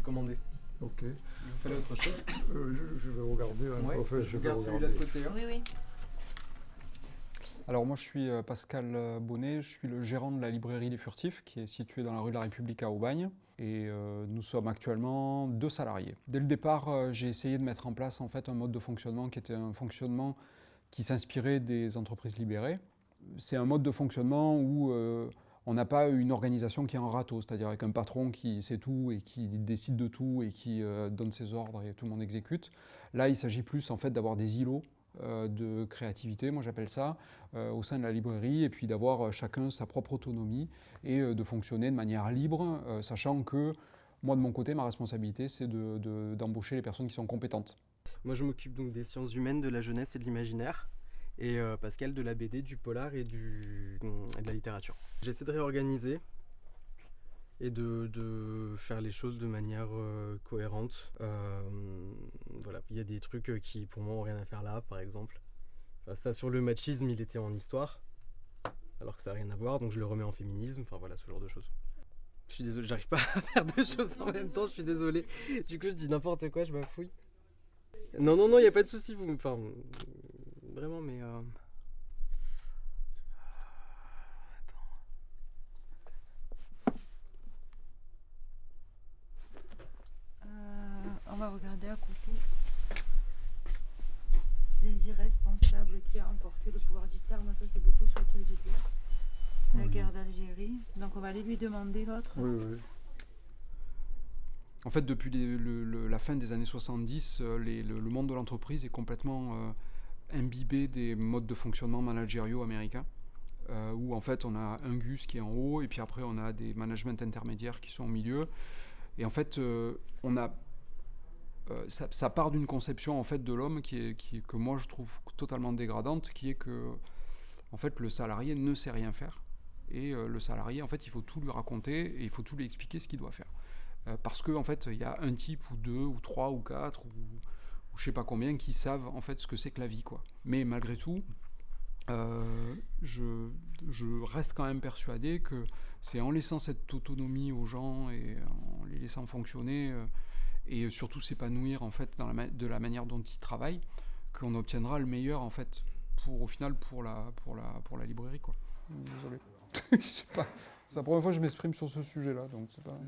suis commandé. Ok. Vous fallait autre chose? Je vais regarder. Ouais, Enfin, je vais regarde celui-là de côté. Hein. Oui, oui. Alors moi je suis Pascal Bonnet, je suis le gérant de la librairie Les Furtifs qui est située dans la rue de la République à Aubagne et nous sommes actuellement 2 salariés. Dès le départ j'ai essayé de mettre en place en fait un mode de fonctionnement qui était un fonctionnement qui s'inspirait des entreprises libérées. C'est un mode de fonctionnement où on n'a pas une organisation qui est en râteau, c'est-à-dire avec un patron qui sait tout et qui décide de tout et qui donne ses ordres et tout le monde exécute. Là il s'agit plus en fait d'avoir des îlots de créativité, moi j'appelle ça, au sein de la librairie, et puis d'avoir chacun sa propre autonomie et de fonctionner de manière libre, sachant que moi de mon côté, ma responsabilité c'est d'embaucher les personnes qui sont compétentes. Moi je m'occupe donc des sciences humaines, de la jeunesse et de l'imaginaire, et Pascal de la BD, du polar et de la littérature. J'essaie de réorganiser et de faire les choses de manière cohérente. Voilà, il y a des trucs qui pour moi n'ont rien à faire là, par exemple. Enfin, ça sur le machisme, il était en histoire, alors que ça n'a rien à voir, donc je le remets en féminisme, enfin voilà, ce genre de choses. Je suis désolé, j'arrive pas à faire deux choses en même temps, je suis désolé. Du coup je dis n'importe quoi, je bafouille. Non, il n'y a pas de souci, vous... Enfin, vraiment, mais... On va regarder à côté. Les irresponsables qui a emporté le pouvoir d'Hitler. Moi, ça, c'est beaucoup sur le truc d'Hitler. La guerre d'Algérie. Donc, on va aller lui demander l'autre. Oui. En fait, depuis la fin des années 70, le monde de l'entreprise est complètement imbibé des modes de fonctionnement managériaux américains, où en fait on a un Gus qui est en haut, et puis après on a des managements intermédiaires qui sont au milieu. Et en fait, ça part d'une conception en fait de l'homme que moi je trouve totalement dégradante, qui est que en fait le salarié ne sait rien faire, et le salarié en fait il faut tout lui raconter et il faut tout lui expliquer ce qu'il doit faire. Parce qu'en fait, il y a un type ou 2 ou 3 ou 4 ou je sais pas combien qui savent en fait ce que c'est que la vie, quoi. Mais malgré tout, je reste quand même persuadé que c'est en laissant cette autonomie aux gens et en les laissant fonctionner et surtout s'épanouir en fait de la manière dont ils travaillent qu'on obtiendra le meilleur en fait au final pour la librairie, quoi. Désolé. Je sais pas. C'est la première fois que je m'exprime sur ce sujet-là, donc c'est pas...